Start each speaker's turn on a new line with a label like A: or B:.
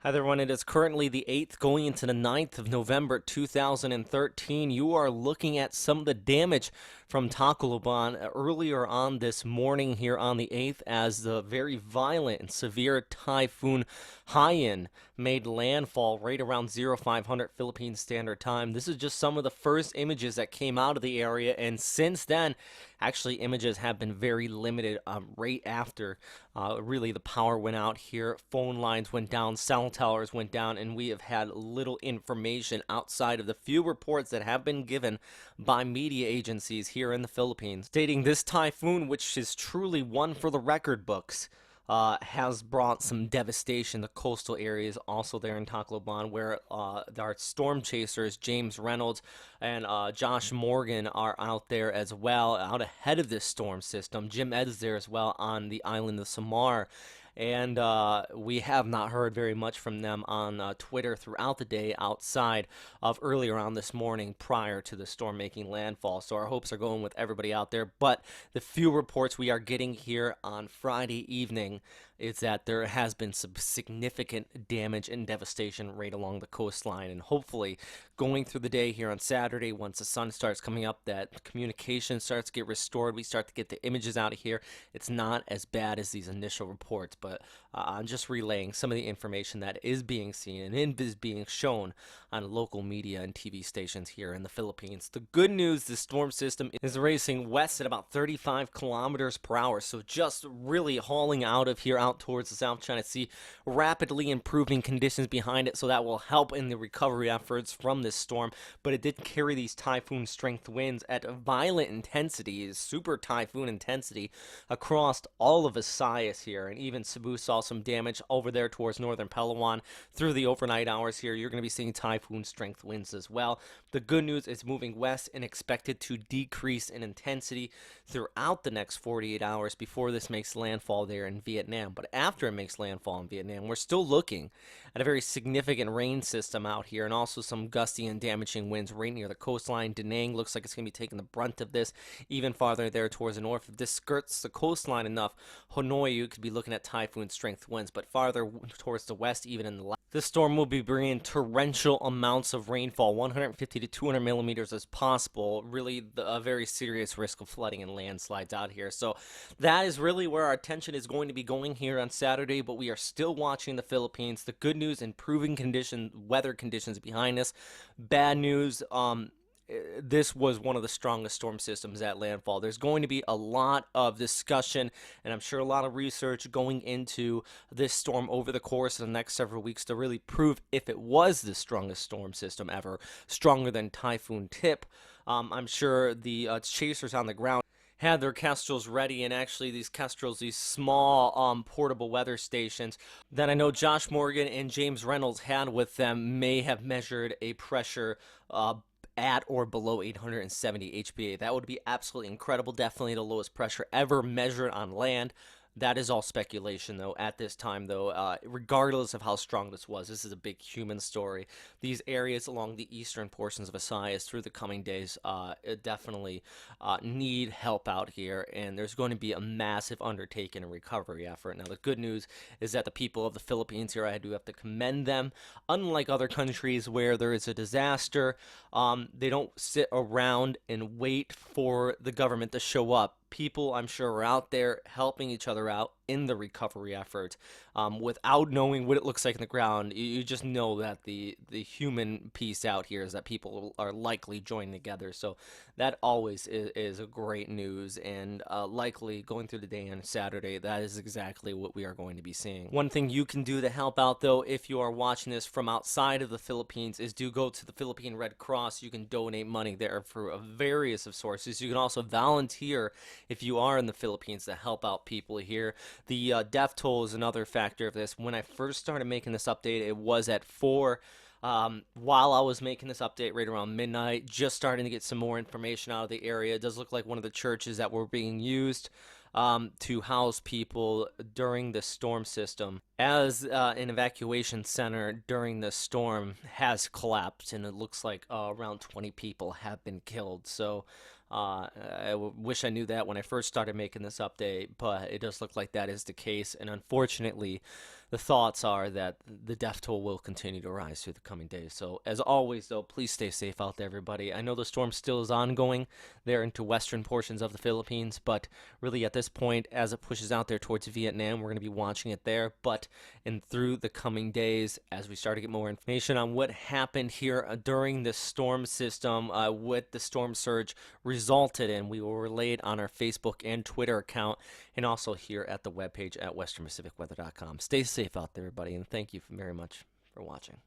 A: Hi there, everyone. It is currently the 8th, going into the 9th of November 2013. You are looking at some of the damage from Tacloban earlier on this morning here on the 8th as the very violent and severe Typhoon Haiyan made landfall right around 0500 Philippine Standard Time. This is just some of the first images that came out of the area, and since then, actually, images have been very limited right after really the power went out here. Phone lines went down, cell towers went down, and we have had little information outside of the few reports that have been given by media agencies here in the Philippines, stating this typhoon, which is truly one for the record books, has brought some devastation to coastal areas also there in Tacloban, where our storm chasers, James Reynolds and Josh Morgan, are out there as well, out ahead of this storm system. Jim Ed's there as well on the island of Samar. And we have not heard very much from them on Twitter throughout the day outside of earlier on this morning prior to the storm making landfall. So our hopes are going with everybody out there. But the few reports we are getting here on Friday evening is that there has been some significant damage and devastation right along the coastline. And hopefully, going through the day here on Saturday, once the sun starts coming up, that communication starts to get restored. We start to get the images out of here. It's not as bad as these initial reports, but I'm just relaying some of the information that is being seen and is being shown on local media and TV stations here in the Philippines. The good news, the storm system is racing west at about 35 kilometers per hour, so just really hauling out of here out towards the South China Sea, rapidly improving conditions behind it, so that will help in the recovery efforts from this storm. But it did carry these typhoon strength winds at violent intensity, super typhoon intensity, across all of Visayas here, and even Cebu saw some damage over there towards northern Palawan through the overnight hours here. You're going to be seeing typhoon strength winds as well. The good news is moving west and expected to decrease in intensity throughout the next 48 hours before this makes landfall there in Vietnam. But after it makes landfall in Vietnam, we're still looking at a very significant rain system out here, and also some gusty and damaging winds right near the coastline. Da Nang looks like it's going to be taking the brunt of this. Even farther there towards the north, if this skirts the coastline enough, Hanoi, you could be looking at typhoon strength winds. But farther towards the west, even in the this storm will be bringing torrential amounts of rainfall, 150 to 200 millimeters as possible. Really, a very serious risk of flooding and landslides out here. So that is really where our attention is going to be going here on Saturday. But we are still watching the Philippines. The good news, improving weather conditions behind us. Bad news, this was one of the strongest storm systems at landfall. There's going to be a lot of discussion, and I'm sure a lot of research going into this storm over the course of the next several weeks to really prove if it was the strongest storm system ever, stronger than Typhoon Tip. I'm sure the chasers on the ground had their kestrels ready, and actually these kestrels, these small portable weather stations that I know Josh Morgan and James Reynolds had with them, may have measured a pressure at or below 870 HPA. That would be absolutely incredible. Definitely the lowest pressure ever measured on land. That is all speculation, though, at this time, though. Regardless of how strong this is a big human story. These areas along the eastern portions of Visayas through the coming days definitely need help out here, and there's going to be a massive undertaking and recovery effort. Now, the good news is that the people of the Philippines here, I do have to commend them. Unlike other countries where there is a disaster, they don't sit around and wait for the government to show up. People, I'm sure, are out there helping each other out in the recovery effort without knowing what it looks like in the ground. You just know that the human piece out here is that people are likely joining together. So that always is a great news, and likely going through the day on Saturday, that is exactly what we are going to be seeing. One thing you can do to help out, though, if you are watching this from outside of the Philippines, is do go to the Philippine Red Cross. You can donate money there for various of sources. You can also volunteer if you are in the Philippines to help out people here. The death toll is another factor of this. When I first started making this update, it was at 4. While I was making this update right around midnight, just starting to get some more information out of the area. It does look like one of the churches that were being used to house people during the storm system as an evacuation center during the storm has collapsed, and it looks like around 20 people have been killed. So I wish I knew that when I first started making this update, but it does look like that is the case. And unfortunately, the thoughts are that the death toll will continue to rise through the coming days. So, as always, though, please stay safe out there, everybody. I know the storm still is ongoing there into western portions of the Philippines, but really at this point, as it pushes out there towards Vietnam, we're going to be watching it there. But and through the coming days, as we start to get more information on what happened here during the storm system, what the storm surge resulted in, we will relay it on our Facebook and Twitter account, and also here at the webpage at westernpacificweather.com. Stay safe out there, everybody, and thank you very much for watching.